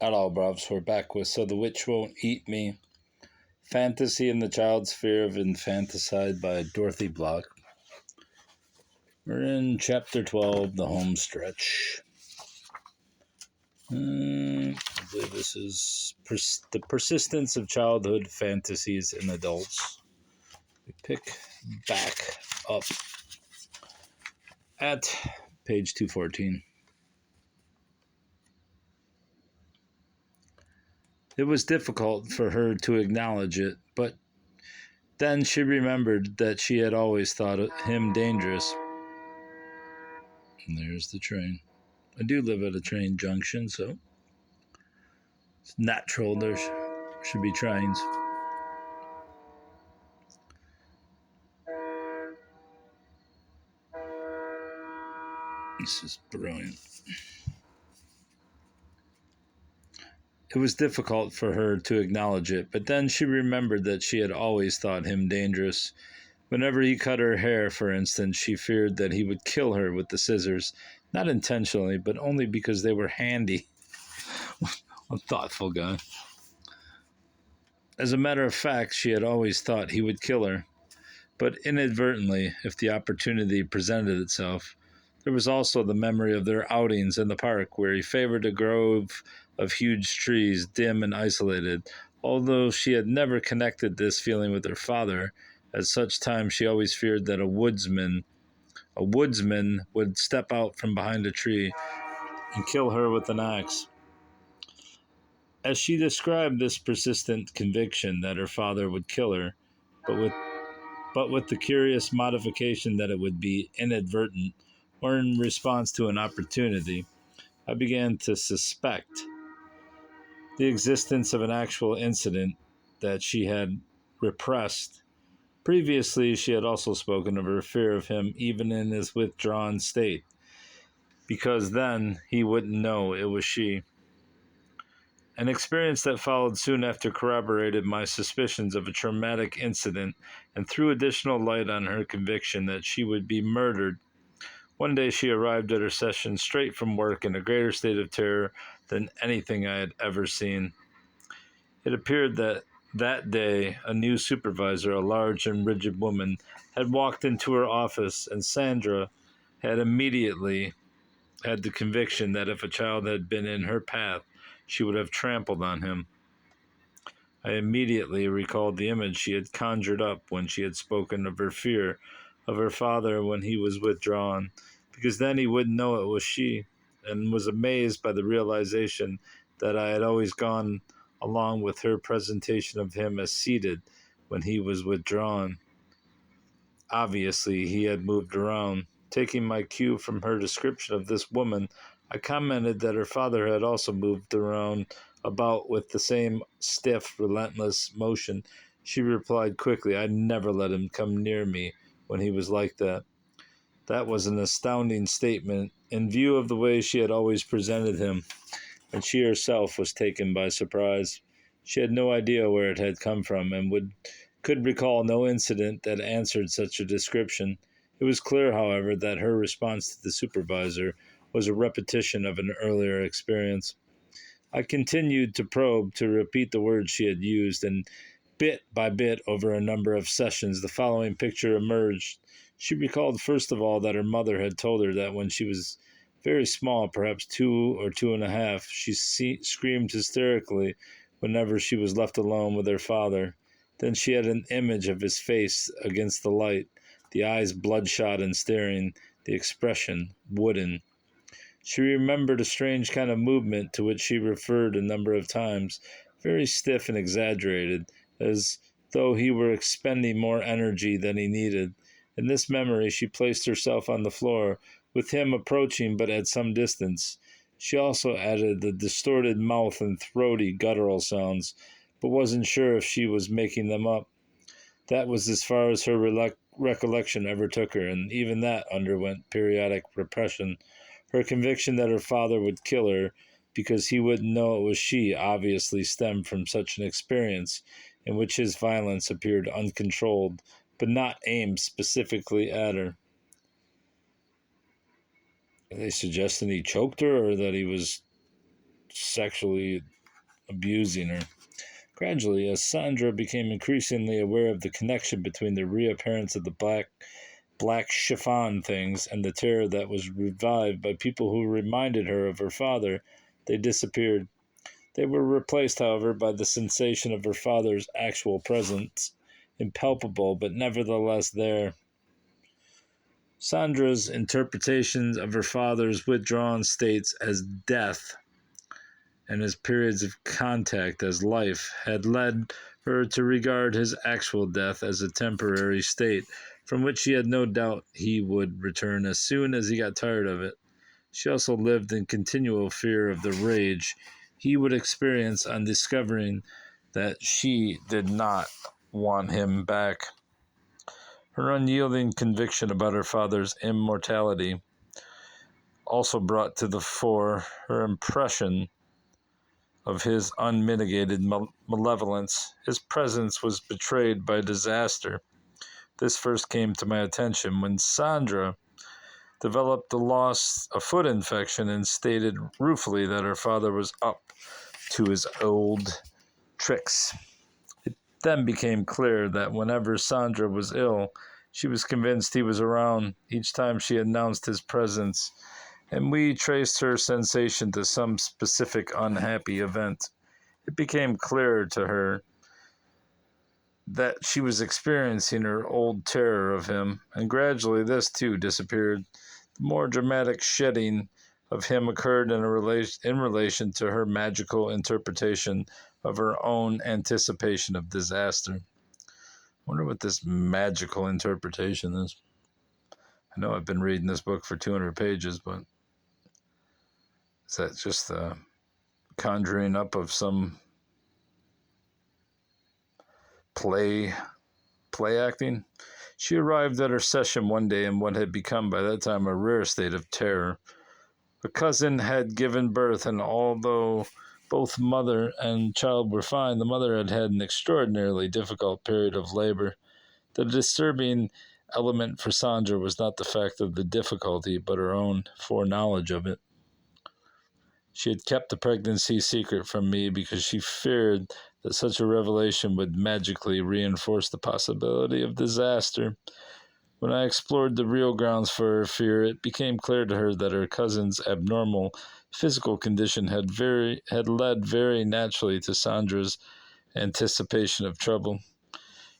Hello, bruvs. We're back with So the Witch Won't Eat Me. Fantasy and the Child's Fear of Infanticide by Dorothy Bloch. We're in Chapter 12, The Home Stretch. I believe this is the persistence of childhood fantasies in adults. We pick back up at page 214. It was difficult for her to acknowledge it, but then she remembered that she had always thought him dangerous. And there's the train. I do live at a train junction, so it's natural there should be trains. This is brilliant. It was difficult for her to acknowledge it, but then she remembered that she had always thought him dangerous. Whenever he cut her hair, for instance, she feared that he would kill her with the scissors, not intentionally, but only because they were handy. A thoughtful guy. As a matter of fact, she had always thought he would kill her, but inadvertently, if the opportunity presented itself. There was also the memory of their outings in the park, where he favored a grove of huge trees, dim and isolated. Although she had never connected this feeling with her father, at such times she always feared that a woodsman would step out from behind a tree and kill her with an axe. As she described this persistent conviction that her father would kill her, but with the curious modification that it would be inadvertent or in response to an opportunity, I began to suspect the existence of an actual incident that she had repressed. Previously, she had also spoken of her fear of him even in his withdrawn state, because then he wouldn't know it was she. An experience that followed soon after corroborated my suspicions of a traumatic incident and threw additional light on her conviction that she would be murdered. One day she arrived at her session straight from work in a greater state of terror than anything I had ever seen. It appeared that day a new supervisor, a large and rigid woman, had walked into her office, and Sandra had immediately had the conviction that if a child had been in her path, she would have trampled on him. I immediately recalled the image she had conjured up when she had spoken of her fear of her father when he was withdrawn, because then he wouldn't know it was she, and was amazed by the realization that I had always gone along with her presentation of him as seated when he was withdrawn. Obviously, he had moved around. Taking my cue from her description of this woman, I commented that her father had also moved around about with the same stiff, relentless motion. She replied quickly, "I'd never let him come near me when he was like that." That was an astounding statement in view of the way she had always presented him, and she herself was taken by surprise. She had no idea where it had come from, and could recall no incident that answered such a description. It was clear, however, that her response to the supervisor was a repetition of an earlier experience. I continued to probe, to repeat the words she had used, and bit by bit, over a number of sessions, the following picture emerged. She recalled, first of all, that her mother had told her that when she was very small, perhaps 2 or 2.5, she screamed hysterically whenever she was left alone with her father. Then she had an image of his face against the light, the eyes bloodshot and staring, the expression wooden. She remembered a strange kind of movement to which she referred a number of times, very stiff and exaggerated, as though he were expending more energy than he needed. In this memory, she placed herself on the floor, with him approaching but at some distance. She also added the distorted mouth and throaty guttural sounds, but wasn't sure if she was making them up. That was as far as her recollection ever took her, and even that underwent periodic repression. Her conviction that her father would kill her because he wouldn't know it was she obviously stemmed from such an experience in which his violence appeared uncontrolled, but not aimed specifically at her. Are they suggesting he choked her, or that he was sexually abusing her. Gradually, as Sandra became increasingly aware of the connection between the reappearance of the black chiffon things and the terror that was revived by people who reminded her of her father, they disappeared. They were replaced, however, by the sensation of her father's actual presence, impalpable but nevertheless there. Sandra's interpretations of her father's withdrawn states as death and his periods of contact as life had led her to regard his actual death as a temporary state from which she had no doubt he would return as soon as he got tired of it. She also lived in continual fear of the rage he would experience on discovering that she did not want him back. Her unyielding conviction about her father's immortality also brought to the fore her impression of his unmitigated malevolence. His presence was betrayed by disaster. This first came to my attention when Sandra developed a foot infection and stated ruefully that her father was up to his old tricks. It then became clear that whenever Sandra was ill, she was convinced he was around each time she announced his presence, and we traced her sensation to some specific unhappy event. It became clearer to her that she was experiencing her old terror of him, and gradually this too disappeared. The more dramatic shedding of him occurred in relation to her magical interpretation of her own anticipation of disaster. I wonder what this magical interpretation is. I know I've been reading this book for 200 pages, but is that just the conjuring up of some play acting? She arrived at her session one day in what had become by that time a rare state of terror. A cousin had given birth, and although both mother and child were fine, the mother had had an extraordinarily difficult period of labor. The disturbing element for Sandra was not the fact of the difficulty, but her own foreknowledge of it. She had kept the pregnancy secret from me because she feared that such a revelation would magically reinforce the possibility of disaster. When I explored the real grounds for her fear, it became clear to her that her cousin's abnormal physical condition had led very naturally to Sandra's anticipation of trouble.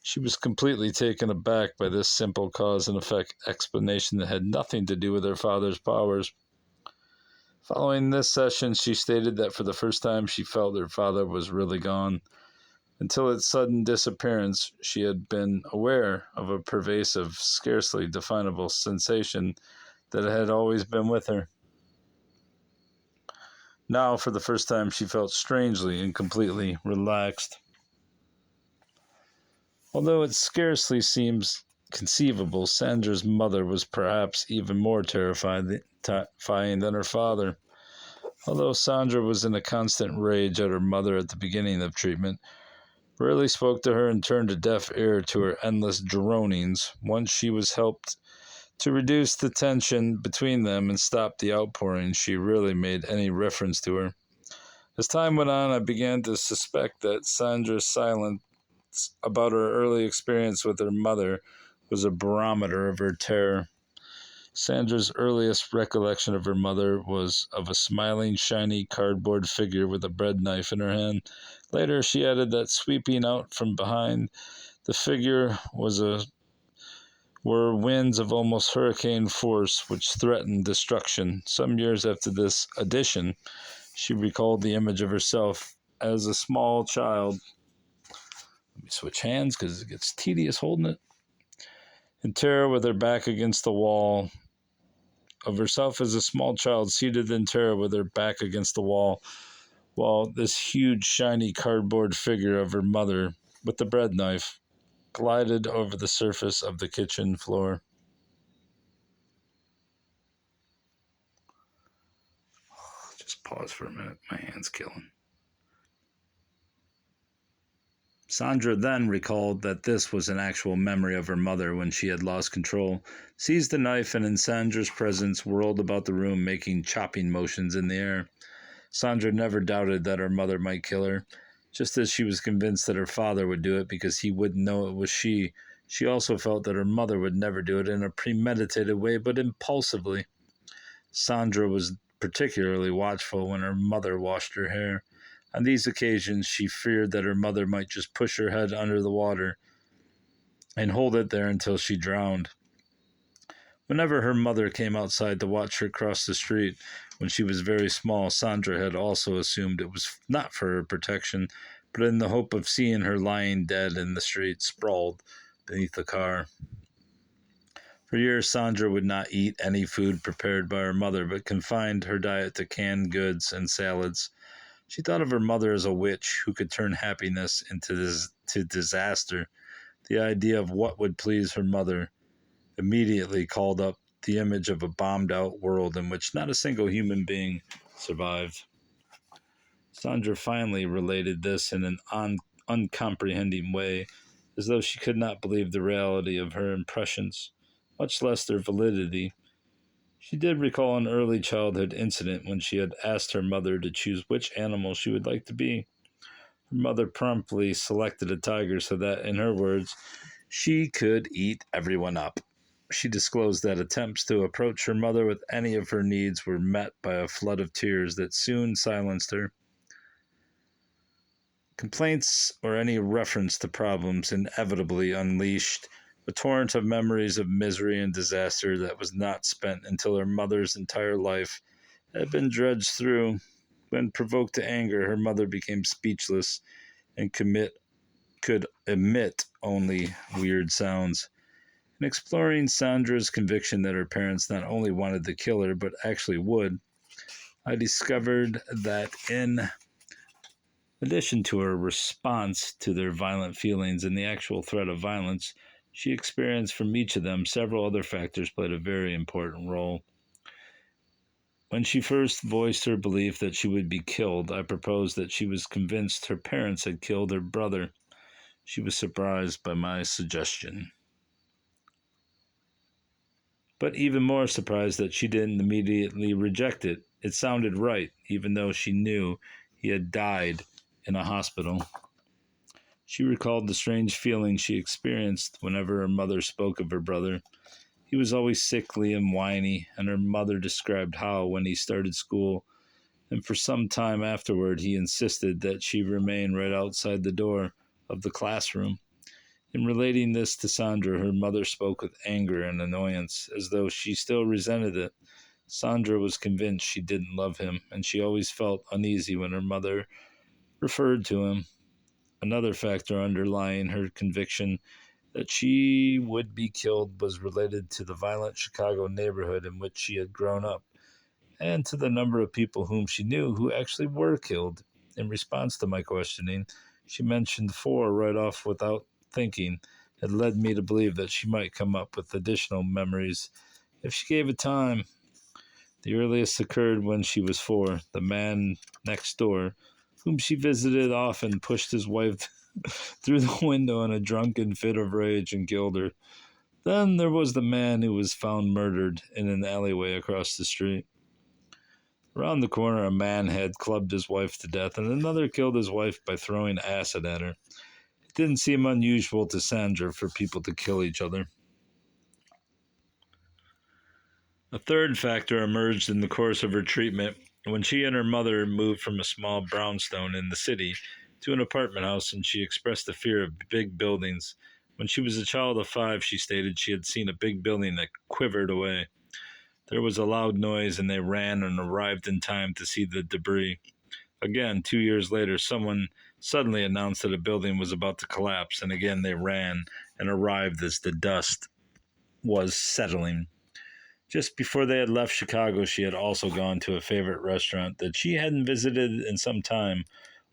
She was completely taken aback by this simple cause and effect explanation that had nothing to do with her father's powers. Following this session, she stated that for the first time she felt her father was really gone. Until its sudden disappearance, she had been aware of a pervasive, scarcely definable sensation that had always been with her. Now, for the first time, she felt strangely and completely relaxed. Although it scarcely seems conceivable, Sandra's mother was perhaps even more terrifying than her father. Although Sandra was in a constant rage at her mother at the beginning of treatment, rarely spoke to her and turned a deaf ear to her endless dronings. Once she was helped to reduce the tension between them and stop the outpouring, she rarely made any reference to her. As time went on, I began to suspect that Sandra's silence about her early experience with her mother was a barometer of her terror. Sandra's earliest recollection of her mother was of a smiling, shiny cardboard figure with a bread knife in her hand. Later, she added that sweeping out from behind the figure were winds of almost hurricane force which threatened destruction. Some years after this addition, she recalled the image of herself as a small child. Let me switch hands because it gets tedious holding it. In terror, with her back against the wall, of herself as a small child seated in terror with her back against the wall, while this huge shiny cardboard figure of her mother with the bread knife glided over the surface of the kitchen floor. Just pause for a minute. My hand's killing. Sandra then recalled that this was an actual memory of her mother when she had lost control, seized the knife, and in Sandra's presence whirled about the room, making chopping motions in the air. Sandra never doubted that her mother might kill her. Just as she was convinced that her father would do it because he wouldn't know it was she also felt that her mother would never do it in a premeditated way, but impulsively. Sandra was particularly watchful when her mother washed her hair. On these occasions, she feared that her mother might just push her head under the water and hold it there until she drowned. Whenever her mother came outside to watch her cross the street when she was very small, Sandra had also assumed it was not for her protection, but in the hope of seeing her lying dead in the street, sprawled beneath the car. For years, Sandra would not eat any food prepared by her mother, but confined her diet to canned goods and salads. She thought of her mother as a witch who could turn happiness to disaster. The idea of what would please her mother immediately called up the image of a bombed out world in which not a single human being survived. Sandra finally related this in an uncomprehending way, as though she could not believe the reality of her impressions, much less their validity. She did recall an early childhood incident when she had asked her mother to choose which animal she would like to be. Her mother promptly selected a tiger so that, in her words, she could eat everyone up. She disclosed that attempts to approach her mother with any of her needs were met by a flood of tears that soon silenced her. Complaints or any reference to problems inevitably unleashed a torrent of memories of misery and disaster that was not spent until her mother's entire life had been dredged through. When provoked to anger, her mother became speechless and could emit only weird sounds. In exploring Sandra's conviction that her parents not only wanted to kill her, but actually would, I discovered that in addition to her response to their violent feelings and the actual threat of violence she experienced from each of them, several other factors played a very important role. When she first voiced her belief that she would be killed, I proposed that she was convinced her parents had killed her brother. She was surprised by my suggestion, but even more surprised that she didn't immediately reject it. It sounded right, even though she knew he had died in a hospital. She recalled the strange feeling she experienced whenever her mother spoke of her brother. He was always sickly and whiny, and her mother described how, when he started school, and for some time afterward, he insisted that she remain right outside the door of the classroom. In relating this to Sandra, her mother spoke with anger and annoyance, as though she still resented it. Sandra was convinced she didn't love him, and she always felt uneasy when her mother referred to him. Another factor underlying her conviction that she would be killed was related to the violent Chicago neighborhood in which she had grown up, and to the number of people whom she knew who actually were killed. In response to my questioning, she mentioned 4 right off without thinking. It led me to believe that she might come up with additional memories if she gave it time. The earliest occurred when she was 4. The man next door, whom she visited often, pushed his wife through the window in a drunken fit of rage and killed her. Then there was the man who was found murdered in an alleyway across the street. Around the corner, a man had clubbed his wife to death, and another killed his wife by throwing acid at her. It didn't seem unusual to Sandra for people to kill each other. A third factor emerged in the course of her treatment when she and her mother moved from a small brownstone in the city to an apartment house, and she expressed a fear of big buildings. When she was a child of 5, she stated she had seen a big building that quivered away. There was a loud noise, and they ran and arrived in time to see the debris. Again, 2 years later, someone suddenly announced that a building was about to collapse, and again they ran and arrived as the dust was settling. Just before they had left Chicago, she had also gone to a favorite restaurant that she hadn't visited in some time,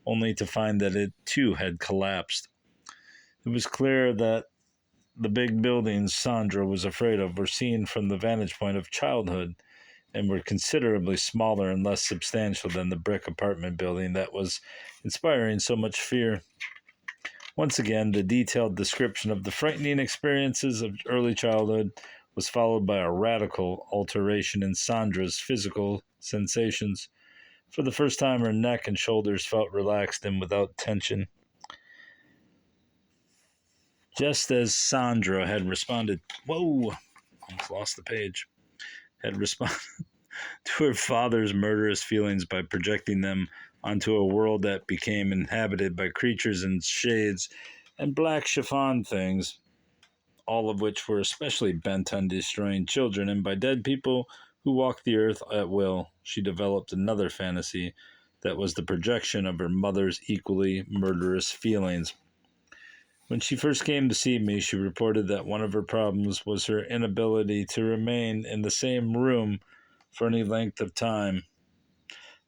only to find that it too had collapsed. It was clear that the big buildings Sandra was afraid of were seen from the vantage point of childhood, and were considerably smaller and less substantial than the brick apartment building that was inspiring so much fear. Once again, the detailed description of the frightening experiences of early childhood was followed by a radical alteration in Sandra's physical sensations. For the first time, her neck and shoulders felt relaxed and without tension. Just as Sandra had responded, whoa, almost lost the page, had responded to her father's murderous feelings by projecting them onto a world that became inhabited by creatures in shades and black chiffon things, all of which were especially bent on destroying children, and by dead people who walked the earth at will. She developed another fantasy that was the projection of her mother's equally murderous feelings. When she first came to see me, she reported that one of her problems was her inability to remain in the same room for any length of time,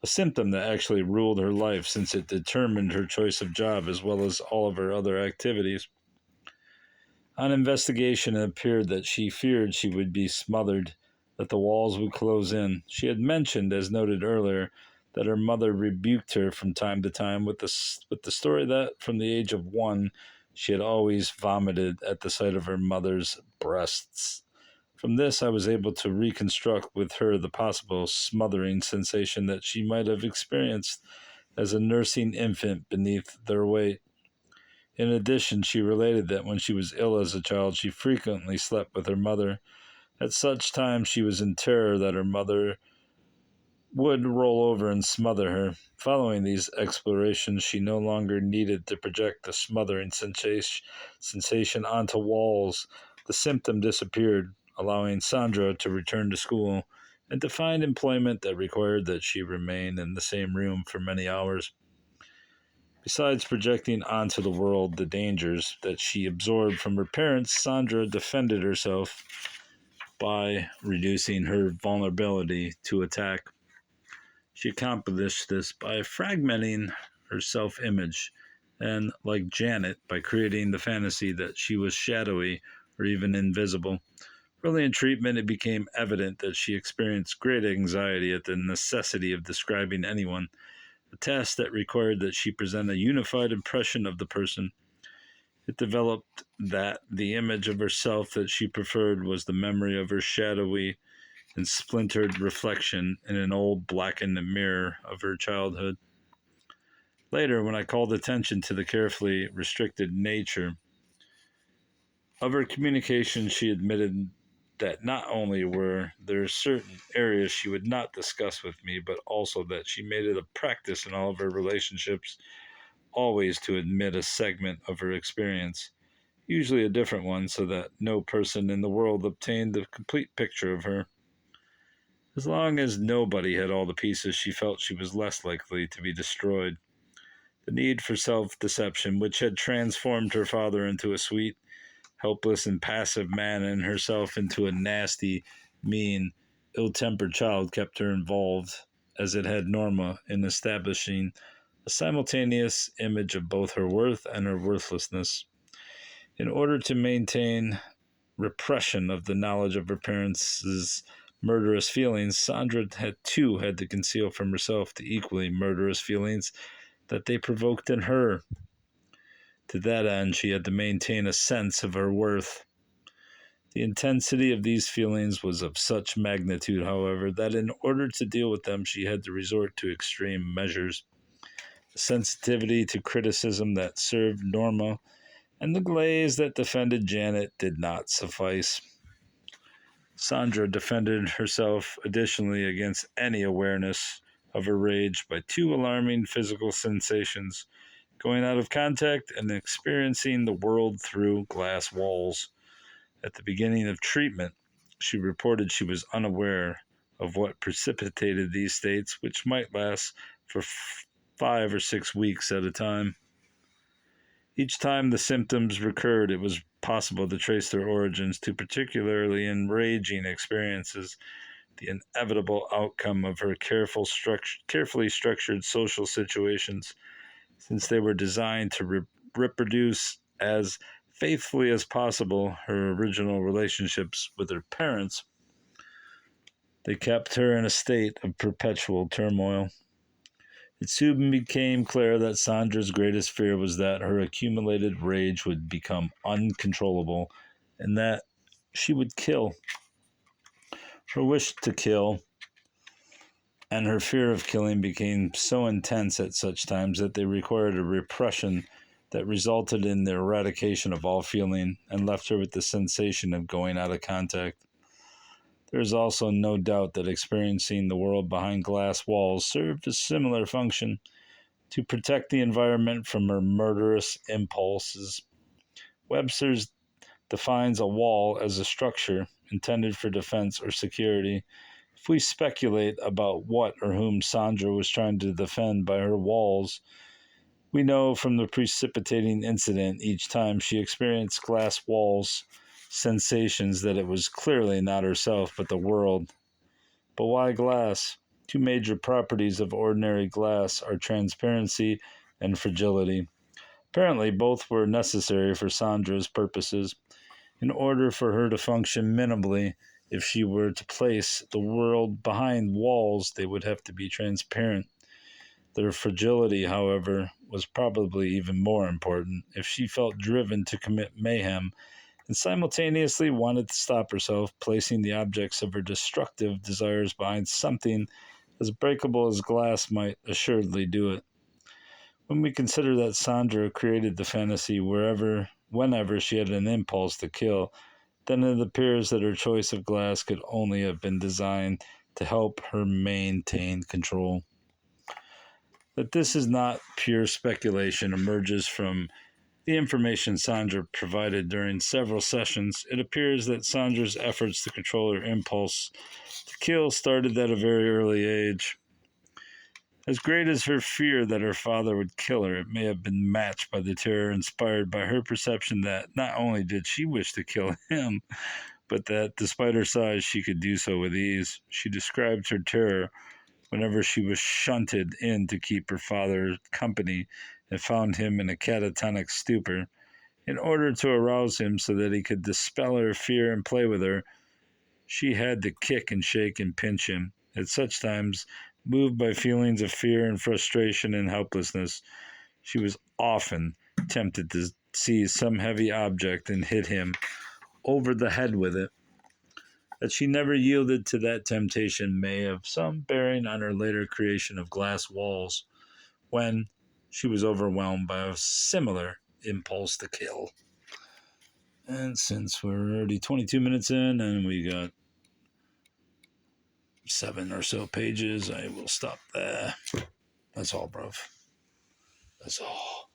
a symptom that actually ruled her life since it determined her choice of job as well as all of her other activities. On investigation, it appeared that she feared she would be smothered, that the walls would close in. She had mentioned, as noted earlier, that her mother rebuked her from time to time with the story that, from the age of 1, she had always vomited at the sight of her mother's breasts. From this, I was able to reconstruct with her the possible smothering sensation that she might have experienced as a nursing infant beneath their weight. In addition, she related that when she was ill as a child, she frequently slept with her mother. At such times, she was in terror that her mother would roll over and smother her. Following these explorations, she no longer needed to project the smothering sensation onto walls. The symptom disappeared, allowing Sandra to return to school and to find employment that required that she remain in the same room for many hours. Besides projecting onto the world the dangers that she absorbed from her parents, Sandra defended herself by reducing her vulnerability to attack. She accomplished this by fragmenting her self image and, like Janet, by creating the fantasy that she was shadowy or even invisible. Early in treatment, it became evident that she experienced great anxiety at the necessity of describing anyone, a task that required that she present a unified impression of the person. It developed that the image of herself that she preferred was the memory of her shadowy and splintered reflection in an old blackened mirror of her childhood. Later, when I called attention to the carefully restricted nature of her communication, she admitted that not only were there certain areas she would not discuss with me, but also that she made it a practice in all of her relationships always to admit a segment of her experience, usually a different one, so that no person in the world obtained the complete picture of her. As long as nobody had all the pieces, she felt she was less likely to be destroyed. The need for self-deception, which had transformed her father into a sweet, helpless, and passive man and herself into a nasty, mean, ill-tempered child, kept her involved, as it had Norma, in establishing a simultaneous image of both her worth and her worthlessness. In order to maintain repression of the knowledge of her parents' murderous feelings, Sandra had to conceal from herself the equally murderous feelings that they provoked in her. To that end, she had to maintain a sense of her worth. The intensity of these feelings was of such magnitude, however, that in order to deal with them, she had to resort to extreme measures. The sensitivity to criticism that served Norma and the glaze that defended Janet did not suffice. Sandra defended herself additionally against any awareness of her rage by two alarming physical sensations: going out of contact and experiencing the world through glass walls. At the beginning of treatment, she reported she was unaware of what precipitated these states, which might last for 5 or 6 weeks at a time. Each time the symptoms recurred, it was possible to trace their origins to particularly enraging experiences, the inevitable outcome of her carefully structured social situations, since they were designed to reproduce as faithfully as possible her original relationships with her parents. They kept her in a state of perpetual turmoil. It soon became clear that Sandra's greatest fear was that her accumulated rage would become uncontrollable and that she would kill. Her wish to kill and her fear of killing became so intense at such times that they required a repression that resulted in the eradication of all feeling and left her with the sensation of going out of contact. There is also no doubt that experiencing the world behind glass walls served a similar function to protect the environment from her murderous impulses. Webster's defines a wall as a structure intended for defense or security. If we speculate about what or whom Sandra was trying to defend by her walls, we know from the precipitating incident each time she experienced glass walls sensations that it was clearly not herself but the world. But why glass? Two major properties of ordinary glass are transparency and fragility. Apparently, both were necessary for Sandra's purposes. In order for her to function minimally, if she were to place the world behind walls, they would have to be transparent. Their fragility, however, was probably even more important. If she felt driven to commit mayhem and simultaneously wanted to stop herself, placing the objects of her destructive desires behind something as breakable as glass might assuredly do it. When we consider that Sandra created the fantasy whenever she had an impulse to kill, then it appears that her choice of glass could only have been designed to help her maintain control. That this is not pure speculation emerges from the information Sandra provided during several sessions. It appears that Sandra's efforts to control her impulse to kill started at a very early age. As great as her fear that her father would kill her, it may have been matched by the terror inspired by her perception that not only did she wish to kill him, but that despite her size, she could do so with ease. She described her terror whenever she was shunted in to keep her father company and found him in a catatonic stupor. In order to arouse him so that he could dispel her fear and play with her, she had to kick and shake and pinch him. At such times, moved by feelings of fear and frustration and helplessness, she was often tempted to seize some heavy object and hit him over the head with it. That she never yielded to that temptation may have some bearing on her later creation of glass walls when she was overwhelmed by a similar impulse to kill. And since we're already 22 minutes in and we got 7 or so pages, I will stop there. That's all, bruv. That's all.